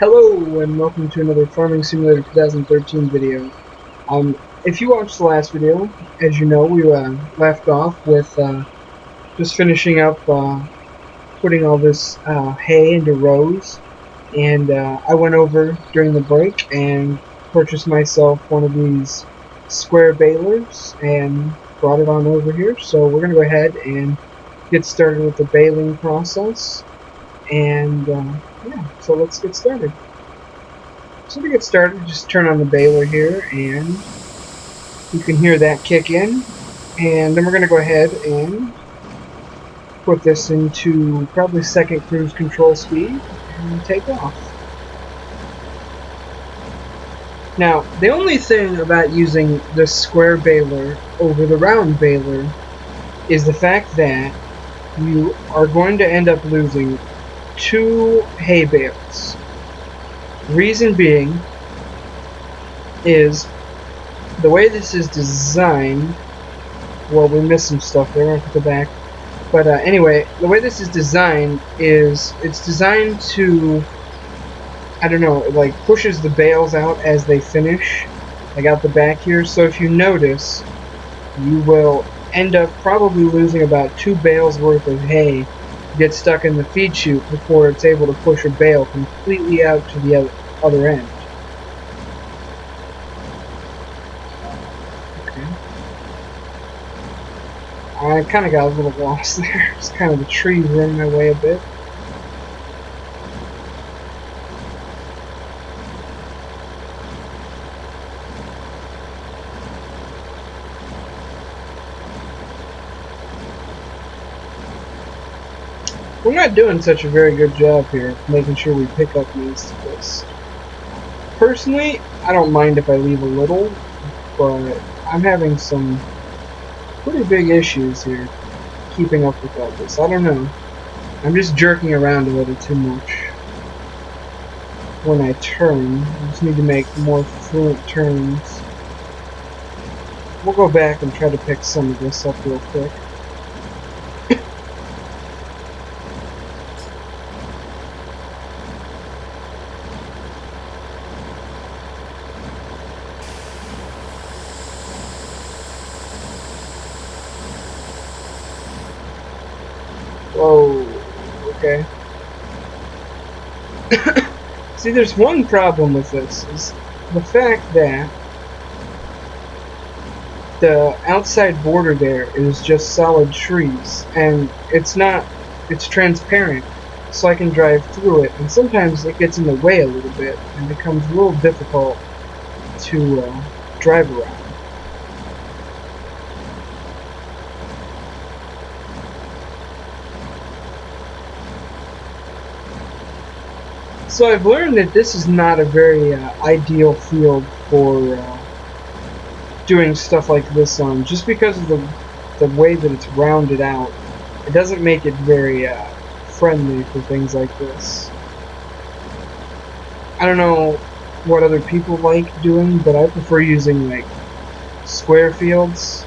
Hello and welcome to another Farming Simulator 2013 video. If you watched the last video, as you know, we left off with just finishing up putting all this hay into rows, and I went over during the break and purchased myself one of these square balers and brought it on over here. So we're going to go ahead and get started with the baling process, and yeah, so let's get started. So to get started, just turn on the baler here, and you can hear that kick in. And then we're going to go ahead and put this into probably second cruise control speed and take off. Now, the only thing about using the square baler over the round baler is the fact that you are going to end up losing 2 hay bales. Reason being is the way this is designed. Well, we missed some stuff there. We're going to go back. But anyway, the way this is designed is it's designed to, I don't know, it like pushes the bales out as they finish, like out the back here. So if you notice, you will end up probably losing about 2 bales worth of hay get stuck in the feed chute before it's able to push a bale completely out to the other end. I kind of got a little lost there. It's kind of the trees were in my way a bit. We're not doing such a very good job here of making sure we pick up most of this. Personally, I don't mind if I leave a little, but I'm having some pretty big issues here keeping up with all this. I don't know. I'm just jerking around a little too much when I turn. I just need to make more fluent turns. We'll go back and try to pick some of this up real quick. Whoa, okay. See, there's one problem with this, is the fact that the outside border there is just solid trees, and it's transparent, so I can drive through it, and sometimes it gets in the way a little bit, and becomes a little difficult to drive around. So I've learned that this is not a very ideal field for doing stuff like this on, just because of the way that it's rounded out. It doesn't make it very friendly for things like this. I don't know what other people like doing, but I prefer using like square fields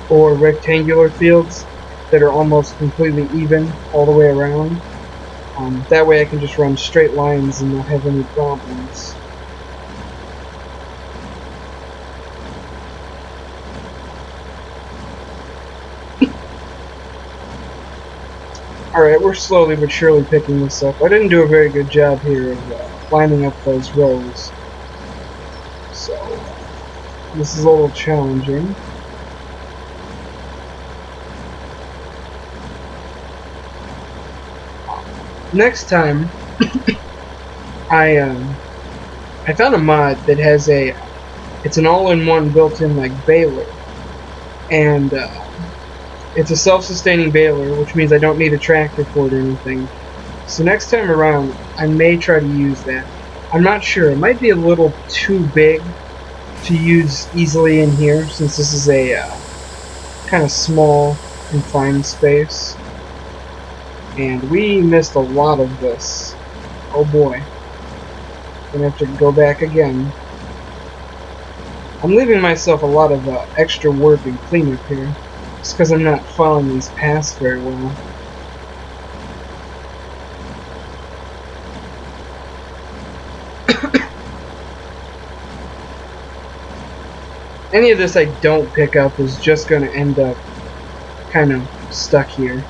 or rectangular fields that are almost completely even all the way around. That way I can just run straight lines and not have any problems. Alright, we're slowly but surely picking this up. I didn't do a very good job here of lining up those rows. So, this is a little challenging. Next time, I found a mod that has it's an all-in-one built-in like baler, and it's a self-sustaining baler, which means I don't need a tractor for it or anything. So next time around, I may try to use that. I'm not sure. It might be a little too big to use easily in here, since this is a kind of small, confined space. And we missed a lot of this. Oh boy. Gonna have to go back again. I'm leaving myself a lot of extra work and cleanup here, just because I'm not following these paths very well. Any of this I don't pick up is just going to end up kind of stuck here.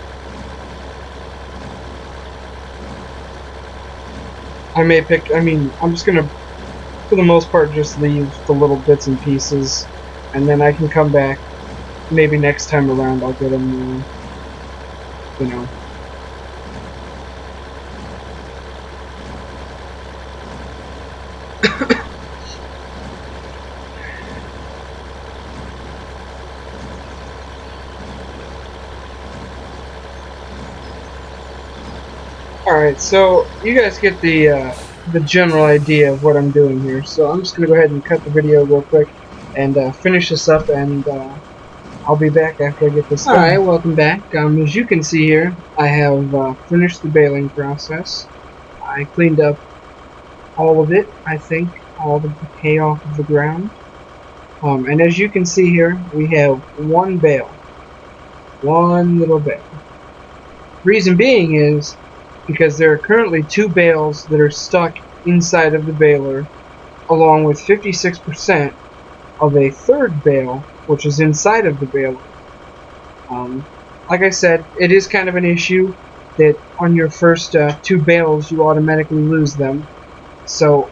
I'm just going to, for the most part, just leave the little bits and pieces, and then I can come back. Maybe next time around I'll get them, you know. Alright, so you guys get the general idea of what I'm doing here. So I'm just going to go ahead and cut the video real quick and finish this up, and I'll be back after I get this done. Alright, welcome back. As you can see here, I have finished the baling process. I cleaned up all of it, I think, all the hay off of the ground. And as you can see here, we have one bale. One little bale. Reason being is because there are currently 2 bales that are stuck inside of the baler, along with 56% of a third bale, which is inside of the baler. Like I said, it is kind of an issue that on your first 2 bales you automatically lose them. So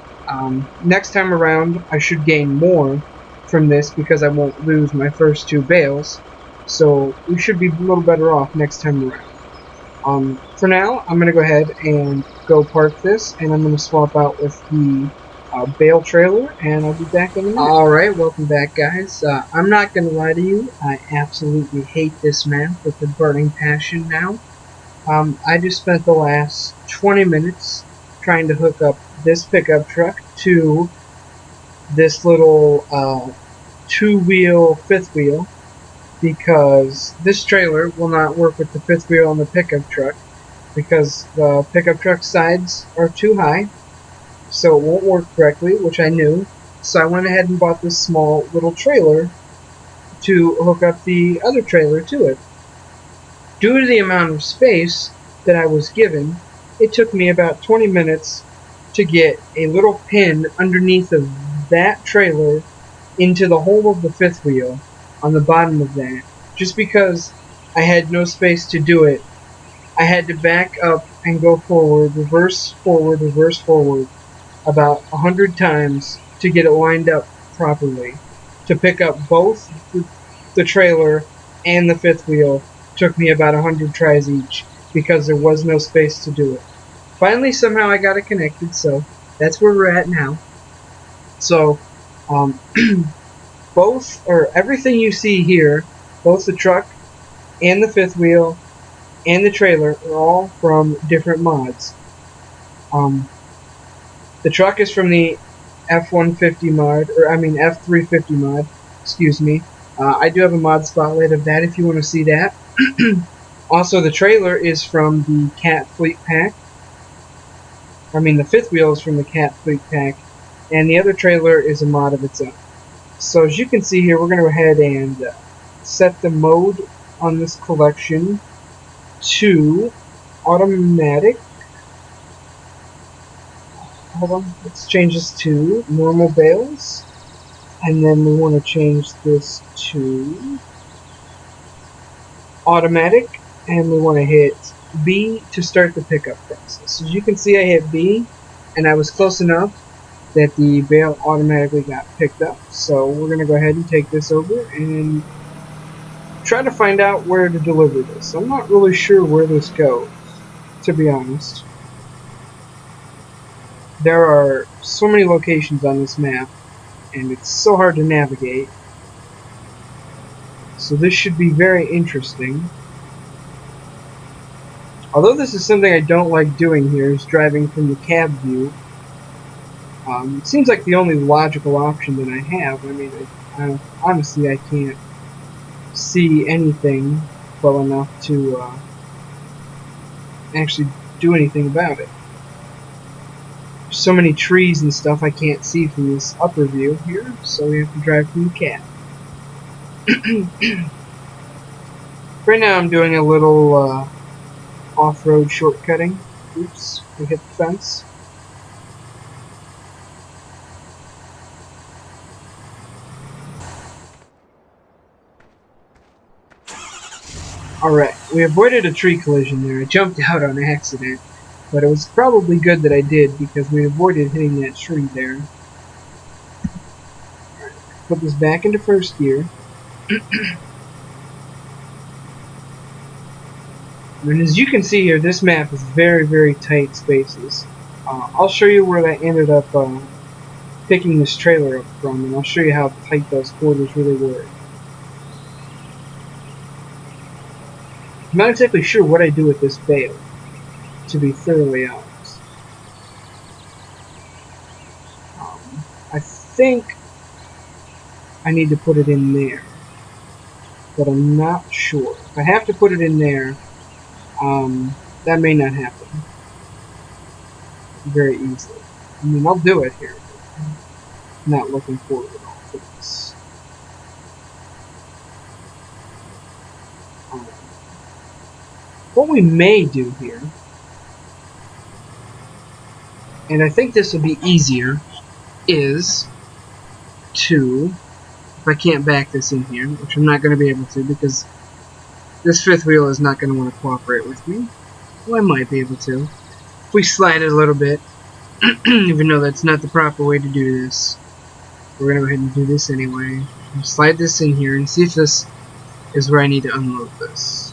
next time around I should gain more from this because I won't lose my first 2 bales. So we should be a little better off next time around. For now, I'm going to go ahead and go park this, and I'm going to swap out with the bale trailer, and I'll be back in a minute. Alright, welcome back, guys. I'm not going to lie to you, I absolutely hate this map with a burning passion now. I just spent the last 20 minutes trying to hook up this pickup truck to this little 2-wheel, 5th wheel, because this trailer will not work with the 5th wheel on the pickup truck because the pickup truck sides are too high, so it won't work correctly, which I knew. So I went ahead and bought this small little trailer to hook up the other trailer to it. Due to the amount of space that I was given, it took me about 20 minutes to get a little pin underneath of that trailer into the hole of the 5th wheel on the bottom of that. Just because I had no space to do it, I had to back up and go forward, reverse forward about 100 times to get it lined up properly. To pick up both the trailer and the 5th wheel took me about 100 tries each because there was no space to do it. Finally, somehow I got it connected, so that's where we're at now. So, everything you see here, both the truck and the 5th wheel and the trailer, are all from different mods. The truck is from the F150 mod, F350 mod, excuse me. I do have a mod spotlight of that if you want to see that. Also, the trailer is from the Cat Fleet Pack. The 5th wheel is from the Cat Fleet Pack, and the other trailer is a mod of its own. So as you can see here, we're going to go ahead and set the mode on this collection to automatic. Hold on, let's change this to normal bales, and then we want to change this to automatic, and we want to hit B to start the pickup process. As you can see, I hit B, and I was close enough that the bale automatically got picked up. So we're going to go ahead and take this over and try to find out where to deliver this. I'm not really sure where this goes, to be honest. There are so many locations on this map, and it's so hard to navigate. So this should be very interesting. Although this is something I don't like doing here, is driving from the cab view. It seems like the only logical option that I have. Honestly, I can't see anything well enough to actually do anything about it. There's so many trees and stuff I can't see from this upper view here, so we have to drive from the cab. Right now I'm doing a little off-road shortcutting. Oops, we hit the fence. Alright, we avoided a tree collision there. I jumped out on accident, but it was probably good that I did because we avoided hitting that tree there. Alright, put this back into first gear. And as you can see here, this map is very, very tight spaces. I'll show you where I ended up picking this trailer up from, and I'll show you how tight those quarters really were. I'm not exactly sure what I do with this bale, to be thoroughly honest. I think I need to put it in there, but I'm not sure. If I have to put it in there, that may not happen very easily. I mean, I'll do it here, but I'm not looking forward at all to this. What we may do here, and I think this will be easier, is to, if I can't back this in here, which I'm not going to be able to because this fifth wheel is not going to want to cooperate with me. Well, I might be able to. If we slide it a little bit, even though that's not the proper way to do this, we're going to go ahead and do this anyway. I'll slide this in here and see if this is where I need to unload this.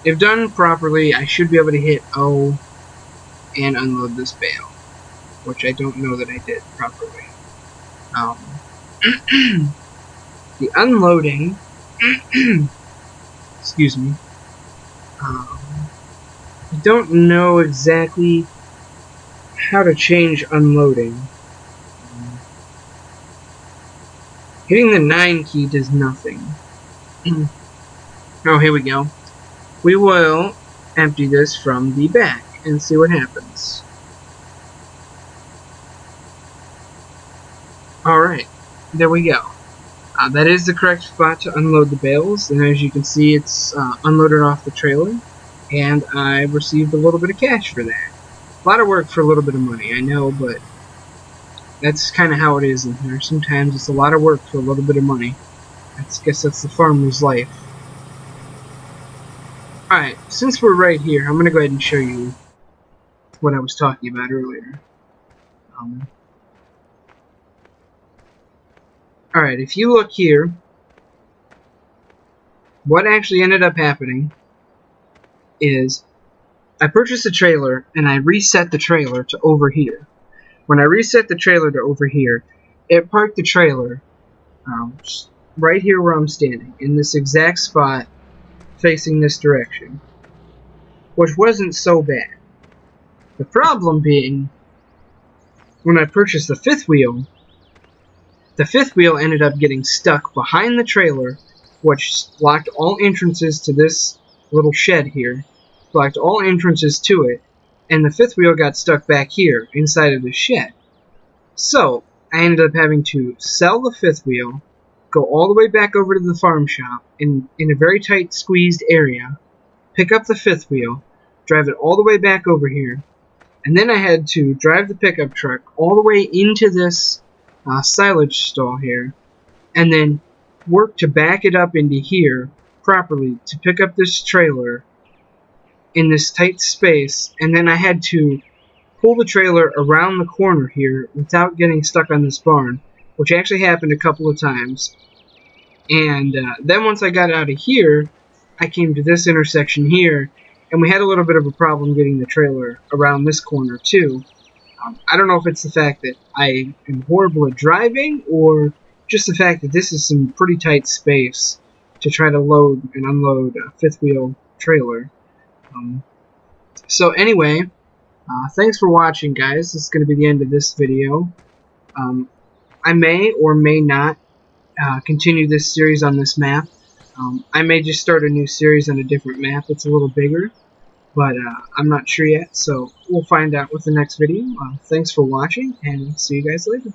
If done properly, I should be able to hit O and unload this bale, which I don't know that I did properly. The unloading, excuse me, I don't know exactly how to change unloading. Hitting the 9 key does nothing. Oh, here we go. We will empty this from the back and see what happens. Alright, there we go. That is the correct spot to unload the bales, and as you can see, it's unloaded off the trailer, and I received a little bit of cash for that. A lot of work for a little bit of money, I know, but that's kind of how it is in here. Sometimes it's a lot of work for a little bit of money. I guess that's the farmer's life. Alright, since we're right here, I'm going to go ahead and show you what I was talking about earlier. Alright, if you look here, what actually ended up happening is I purchased a trailer and I reset the trailer to over here. When I reset the trailer to over here, it parked the trailer right here where I'm standing, in this exact spot facing this direction, which wasn't so bad. The problem being, when I purchased the fifth wheel ended up getting stuck behind the trailer, which blocked all entrances to this little shed here, blocked all entrances to it, and the fifth wheel got stuck back here inside of the shed. So I ended up having to sell the fifth wheel, go all the way back over to the farm shop in a very tight squeezed area, pick up the fifth wheel, drive it all the way back over here, and then I had to drive the pickup truck all the way into this silage stall here, and then work to back it up into here properly to pick up this trailer in this tight space, and then I had to pull the trailer around the corner here without getting stuck on this barn, which actually happened a couple of times. And then once I got out of here, I came to this intersection here, and we had a little bit of a problem getting the trailer around this corner too. I don't know if it's the fact that I am horrible at driving, or just the fact that this is some pretty tight space to try to load and unload a fifth wheel trailer. So anyway, thanks for watching, guys. This is going to be the end of this video. I may or may not continue this series on this map. I may just start a new series on a different map that's a little bigger, but I'm not sure yet, so we'll find out with the next video. Thanks for watching, and see you guys later.